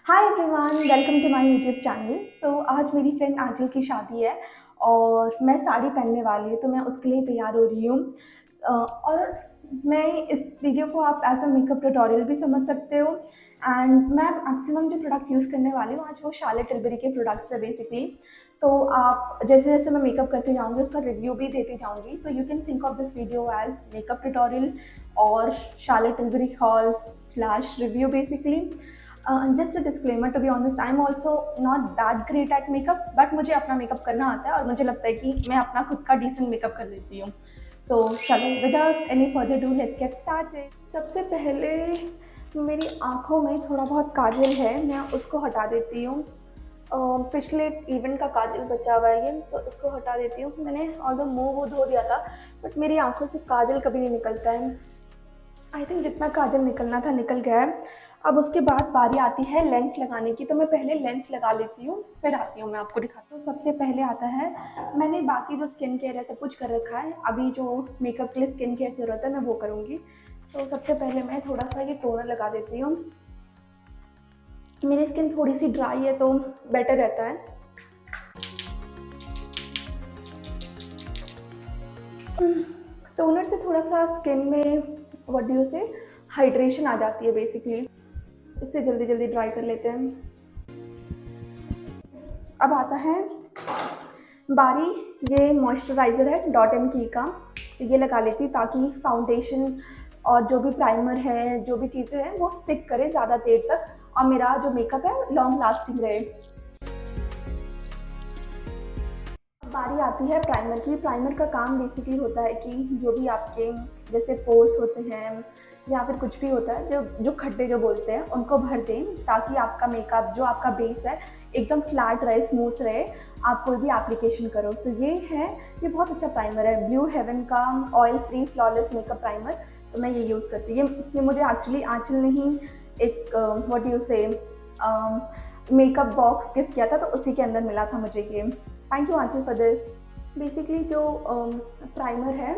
Hi everyone, welcome to my YouTube channel. आज मेरी friend आंचल की शादी है और मैं साड़ी पहनने वाली हूँ, तो मैं उसके लिए तैयार हो रही हूँ। और मैं इस वीडियो को आप एज अ मेकअप ट्यूटोरियल भी समझ सकते हो। एंड मैं मैक्सिमम जो प्रोडक्ट यूज़ करने वाली हूँ आज वो शार्लेट टिलबरी के प्रोडक्ट्स है बेसिकली। तो आप जैसे जैसे मैं मेकअप करती जाऊँगी उसका रिव्यू भी देती जाऊँगी, तो you can think of this video as makeup tutorial और Charlotte Tilbury haul slash review basically. Just a disclaimer, to be honest I am also not that great at makeup, but मुझे अपना makeup करना आता है और मुझे लगता है कि मैं अपना खुद का डिसेंट मेकअप कर लेती हूँ। तो चलो without any further do let's get started. सबसे पहले मेरी आँखों में थोड़ा बहुत काजल है, मैं उसको हटा देती हूँ। पिछले इवेंट का काजल बचा हुआ है ये, तो इसको हटा देती हूँ। मैंने ऑल्दो मुँह वो धो दिया था, बट मेरी आँखों से काजल कभी नहीं निकलता है। आई थिंक जितना काजल निकलना था निकल गया है। अब उसके बाद बारी आती है लेंस लगाने की, तो मैं पहले लेंस लगा लेती हूँ, फिर आती हूँ मैं आपको दिखाती हूँ। सबसे पहले आता है, मैंने बाकी जो स्किन केयर है सब कुछ कर रखा है, अभी जो मेकअप के लिए स्किन केयर ज़रूरत है मैं वो करूँगी। तो सबसे पहले मैं थोड़ा सा ये टोनर लगा देती हूँ। मेरी स्किन थोड़ी सी ड्राई है तो बेटर रहता है। टोनर से थोड़ा सा स्किन में व्हाट डू यू से हाइड्रेशन आ जाती है बेसिकली, इससे जल्दी जल्दी ड्राई कर लेते हैं। अब आता है बारी, ये मॉइस्चराइज़र है डॉट एंड की का, ये लगा लेती हूँ ताकि फाउंडेशन और जो भी प्राइमर है जो भी चीज़ें हैं वो स्टिक करे ज़्यादा देर तक और मेरा जो मेकअप है लॉन्ग लास्टिंग रहे। बारी आती है प्राइमर की। प्राइमर का काम बेसिकली होता है कि जो भी आपके जैसे पोर्स होते हैं या फिर कुछ भी होता है, जो जो खड्डे जो बोलते हैं उनको भर दें ताकि आपका मेकअप जो आपका बेस है एकदम फ्लैट रहे, स्मूथ रहे, आप कोई भी एप्लीकेशन करो। तो ये है, ये बहुत अच्छा प्राइमर है, ब्लू हेवन का oil free flawless makeup primer. तो मैं ये यूज़ करती हूँ। ये मुझे एक्चुअली आंचल ने ही एक व्हाट यू से मेकअप बॉक्स गिफ्ट किया था, तो उसी के अंदर मिला था मुझे ये। Thank you Aanchal for this. Basically जो प्राइमर है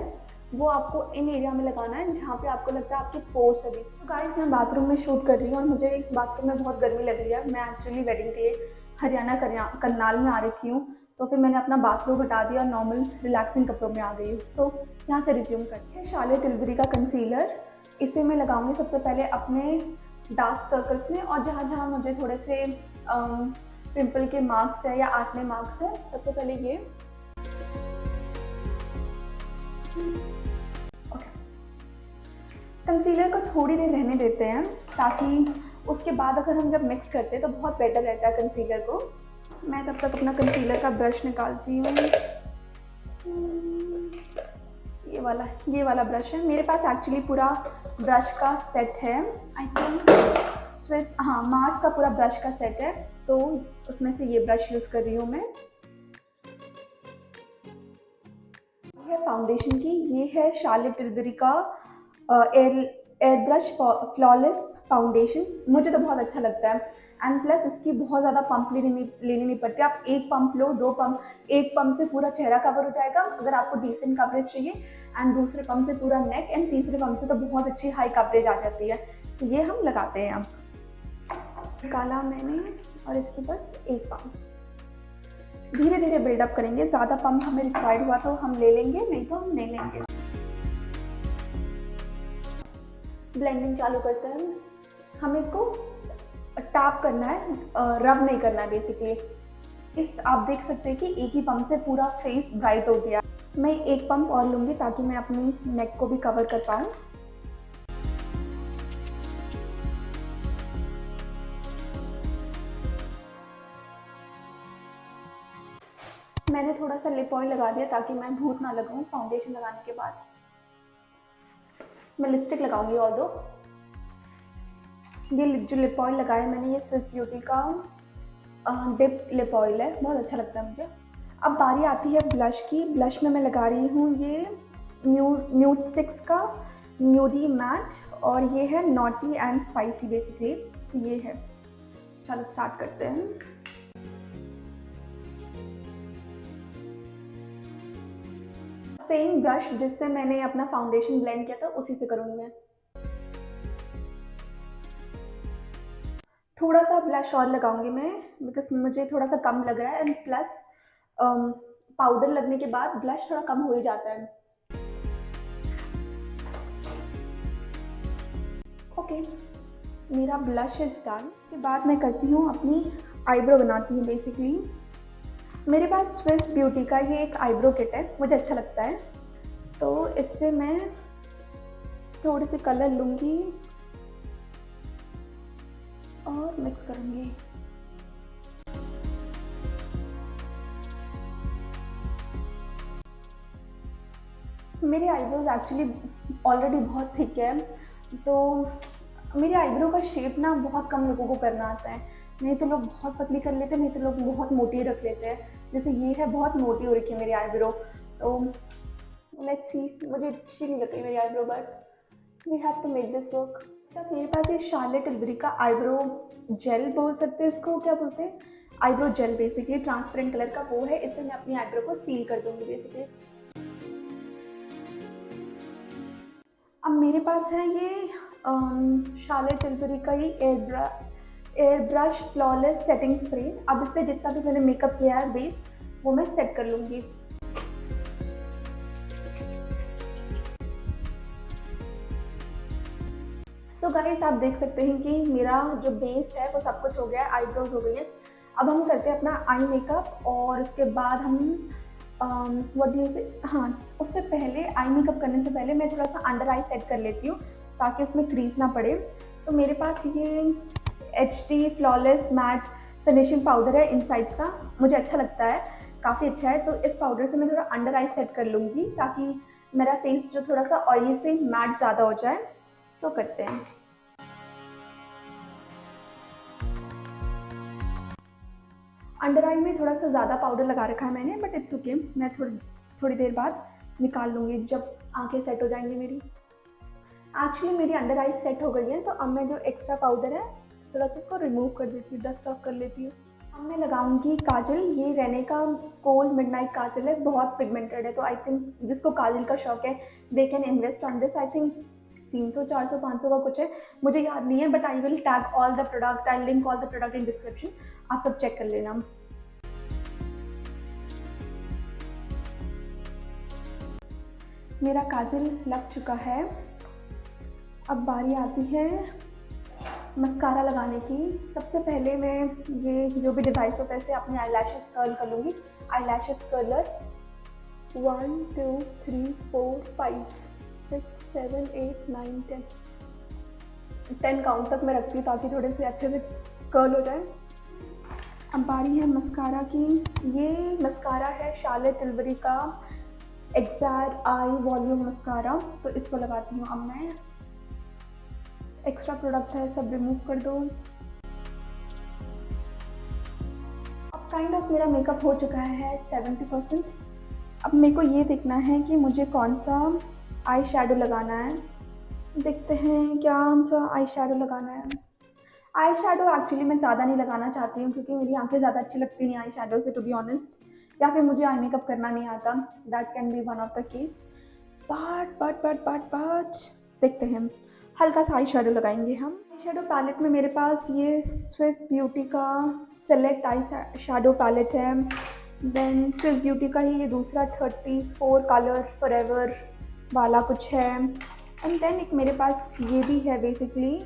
वो आपको इन एरिया में लगाना है जहाँ पे आपको लगता है आपके पोर्स है। तो गाइस मैं बाथरूम में शूट कर रही हूँ और मुझे बाथरूम में बहुत गर्मी लग रही है। मैं एक्चुअली वेडिंग के लिए हरियाणा करनाल में आ रखी हूँ, तो फिर मैंने अपना बाथरूम हटा दिया और नॉर्मल रिलैक्सिंग कपड़ों में आ गई हूँ। सो यहाँ से रिज्यूम करते हैं। शार्लेट टिलबरी का कंसीलर, इसे मैं लगाऊंगी सबसे पहले अपने डार्क सर्कल्स में और जहाँ जहाँ मुझे थोड़े से पिंपल के मार्क्स है या एक्ने मार्क्स है, सबसे पहले ये। ओके, कंसीलर को थोड़ी देर रहने देते हैं ताकि उसके बाद अगर हम जब मिक्स करते हैं तो बहुत बेटर रहता है कंसीलर को। मैं तब तक अपना कंसीलर का ब्रश निकालती हूँ। ये वाला ब्रश है मेरे पास, एक्चुअली पूरा ब्रश का सेट है। आई थिंक स्विच, हाँ, मार्स का पूरा ब्रश का सेट है, तो उसमें से ये ब्रश यूज़ कर रही हूँ मैं। है फाउंडेशन की, ये है शार्लेट टिलबरी का air air brush flawless foundation. मुझे तो बहुत अच्छा लगता है एंड प्लस इसकी बहुत ज़्यादा पंप लेनी नहीं पड़ती। आप एक पंप लो, दो पंप, एक पंप से पूरा चेहरा कवर हो जाएगा अगर आपको डिसेंट कवरेज चाहिए, एंड दूसरे पंप से पूरा नेक, एंड तीसरे पंप से तो बहुत अच्छी हाई कवरेज आ जाती है। तो ये हम लगाते हैं। अब निकाला मैंने और इसके बस एक पंप, धीरे धीरे बिल्डअप करेंगे। ज़्यादा पंप हमें रिक्वायर्ड हुआ तो हम ले लेंगे, नहीं तो हम नहीं लेंगे। ब्लेंडिंग चालू करते हैं। हमें इसको टैप करना है, रब नहीं करना है बेसिकली। इस आप देख सकते हैं कि एक ही पंप से पूरा फेस ब्राइट हो गया। मैं एक पंप और लूँगी ताकि मैं अपनी नेक को भी कवर कर पाऊँ। मैंने थोड़ा सा लिप ऑयल लगा दिया ताकि मैं भूत ना लगाऊँ फाउंडेशन लगाने के बाद। मैं लिपस्टिक लगाऊंगी और दो। ये जो लिप ऑयल लगाया मैंने, ये स्विस ब्यूटी का डिप लिप ऑयल है, बहुत अच्छा लगता है मुझे। अब बारी आती है ब्लश की। ब्लश में मैं लगा रही हूँ ये न्यूड स्टिक्स का न्यूडी मैट, और ये है नॉटी एंड स्पाइसी बेसिकली। तो ये है, चलो स्टार्ट करते हैं। सेम ब्रश जिससे मैंने अपना फाउंडेशन ब्लेंड किया था उसी से करूँगी मैं। थोड़ा सा ब्लश और लगाऊंगी मैं, बिकॉज मुझे थोड़ा सा कम लग रहा है, एंड प्लस पाउडर लगने के बाद ब्लश थोड़ा कम हो ही जाता है। ओके, मेरा ब्लश इज डन। के बाद मैं करती हूँ अपनी आईब्रो बनाती हूँ। बेसिकली मेरे पास स्विस ब्यूटी का ये एक आईब्रो किट है, मुझे अच्छा लगता है, तो इससे मैं थोड़े से कलर लूँगी और मिक्स करूँगी। मेरे आईब्रोज एक्चुअली ऑलरेडी बहुत थिक है, तो मेरे आईब्रो का शेप ना बहुत कम लोगों को करना आता है। नहीं तो लोग बहुत पतली कर लेते हैं, नहीं तो लोग बहुत मोटी रख लेते हैं। जैसे ये है, बहुत मोटी हो रखी है मेरी आईब्रो, तो लेट्स सी। मुझे अच्छी नहीं लगती मेरी eyebrow, but we have to make this work. अब मेरे पास ये शार्लेट टिल्बरी का आईब्रो जेल बोल सकते हैं, इसको क्या बोलते हैं, eyebrow jail, basically transparent colour का वो है। इससे मैं अपनी आईब्रो को सील कर दूँगी बेसिकली। अब मेरे पास है ये शार्लेट टिल्बरी का ही air brush flawless setting spray. अब इससे जितना भी मैंने मेकअप किया है बेस, वो मैं सेट कर लूँगी। सो गाइस, आप देख सकते हैं कि मेरा जो बेस है वो सब कुछ हो गया है, आईब्रोज हो गई है। अब हम करते हैं अपना आई मेकअप, और उसके बाद हम व्हाट डू यू से, हाँ, उससे पहले आई मेकअप करने से पहले मैं थोड़ा सा अंडर आई सेट कर लेती हूँ ताकि उसमें क्रीज ना पड़े। तो मेरे पास ये HD flawless mat finishing powder है इनसाइड्स का, मुझे अच्छा लगता है, काफ़ी अच्छा है। तो इस पाउडर से मैं थोड़ा अंडर आई सेट कर लूँगी ताकि मेरा फेस जो थोड़ा सा ऑयली से मैट ज़्यादा हो जाए। सो करते हैं। अंडर आई में थोड़ा सा ज़्यादा पाउडर लगा रखा है मैंने, बट इट्स ओके। मैं थोड़ी देर बाद निकाल लूँगी जब आंखें सेट हो जाएंगी मेरी। एक्चुअली मेरी अंडर आई सेट हो गई है, तो अब मैं जो एक्स्ट्रा पाउडर है थोड़ा सा इसको रिमूव कर देती हूँ, डस्ट ऑफ कर लेती हूँ। अब मैं लगाऊंगी काजल। ये रेने का कोल मिडनाइट काजल है, बहुत पिगमेंटेड है, तो आई थिंक जिसको काजल का शौक है they can invest on this. I think 300 400 500 का कुछ है, मुझे याद नहीं है, but I will tag all the product, I link all the product in description, आप सब चेक कर लेना। मेरा काजल लग चुका है। अब बारी आती है मस्कारा लगाने की। सबसे पहले मैं ये जो भी डिवाइस होता है इससे अपनी आई लैशेस कर्ल कर लूँगी। आई लैशेस कर्लर 1 2 3 4 5 6 7 8 9 10 काउंट तक मैं रखती हूँ ताकि थोड़े से अच्छे से कर्ल हो जाए। अब बारी है मस्कारा की। ये मस्कारा है शार्लेट टिल्बरी का एक्सैर आई वॉल्यूम मस्कारा, तो इसको लगाती हूँ। अब मैं एक्स्ट्रा प्रोडक्ट है सब रिमूव कर दो। अब काइंड ऑफ मेरा मेकअप हो चुका है 70%। अब मेरे को ये देखना है कि मुझे कौन सा आई शैडो लगाना है। देखते हैं क्या सा आई शैडो लगाना है। आई शैडो एक्चुअली मैं ज़्यादा नहीं लगाना चाहती हूँ क्योंकि मेरी आंखें ज़्यादा अच्छी लगती नहीं आई शैडो से, टू बी ऑनेस्ट, या फिर मुझे आई मेकअप करना नहीं आता, that can be one of the case. But देखते हैं, हल्का सा आई शेडो लगाएंगे हम। आई शेडो पैलेट में मेरे पास ये स्विस ब्यूटी का सेलेक्ट आई शेडो पैलेट है। देन स्विस ब्यूटी का ही ये दूसरा 34 कलर फॉरएवर वाला कुछ है। एंड देन एक मेरे पास ये भी है, बेसिकली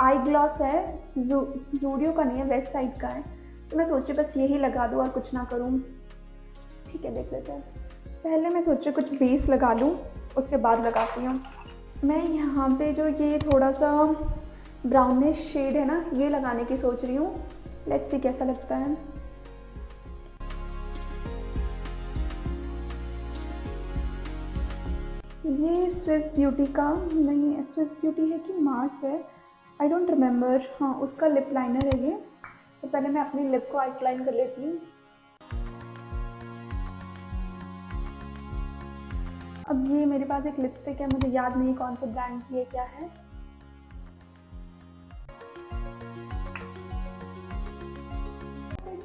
आई ग्लॉस है, जूडियो का नहीं है, वेस्ट साइड का है। तो मैं सोची बस यही लगा दूँ और कुछ ना करूँ। ठीक है, देख लेते हैं। पहले मैं सोची कुछ बेस लगा लूँ, उसके बाद लगाती हूँ। मैं यहाँ पे जो ये थोड़ा सा ब्राउनिश शेड है ना, ये लगाने की सोच रही हूँ। लेट्स सी कैसा लगता है। ये स्विस ब्यूटी का नहीं है, स्विस ब्यूटी है कि मार्स है, आई डोंट रिमेम्बर। हाँ, उसका लिप लाइनर है ये। तो पहले मैं अपनी लिप को आउटलाइन कर लेती हूँ। अब ये मेरे पास एक लिपस्टिक है, मुझे याद नहीं कौन से ब्रांड की है, क्या है।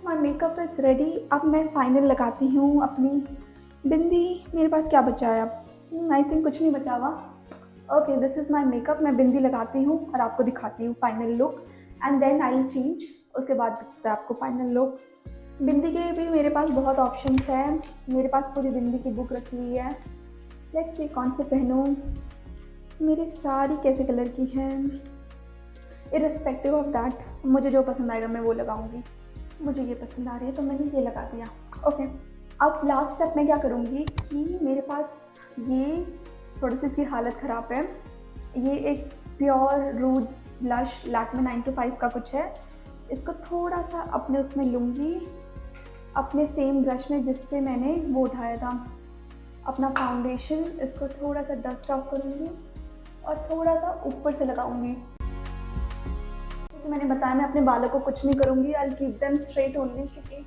My makeup is ready. अब मैं फाइनल लगाती हूँ अपनी बिंदी। मेरे पास क्या बचा है अब, आई थिंक कुछ नहीं बचा हुआ। Okay, this is my makeup. मैं बिंदी लगाती हूँ और आपको दिखाती हूँ final look. And then I will change. उसके बाद दिखता है आपको फाइनल लुक। बिंदी के भी मेरे पास बहुत ऑप्शंस है, मेरे पास पूरी बिंदी की बुक रखी हुई है। लेट्स सी कौन से पहनूं। मेरी सारी कैसे कलर की हैं, इर्रिस्पेक्टिव ऑफ दैट मुझे जो पसंद आएगा मैं वो लगाऊंगी। मुझे ये पसंद आ रही है तो मैंने ये लगा दिया। ओके, अब लास्ट स्टेप मैं क्या करूँगी कि मेरे पास ये थोड़ी सी इसकी हालत ख़राब है, ये एक प्योर रूज ब्लश लैक्मे 925 का कुछ है। इसको थोड़ा सा अपने उसमें लूँगी, अपने सेम ब्रश में जिससे मैंने वो उठाया था अपना फाउंडेशन। इसको थोड़ा सा डस्ट ऑफ करूँगी और थोड़ा सा ऊपर से लगाऊंगी। तो मैंने बताया मैं अपने बालों को कुछ नहीं करूँगी, I will keep them straight only, क्योंकि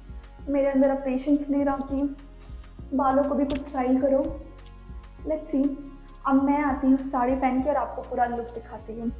मेरे अंदर अब पेशेंस नहीं रहा कि बालों को भी कुछ स्टाइल करो। लेट्स सी, अब मैं आती हूँ साड़ी पहन के और आपको पूरा लुक दिखाती हूँ।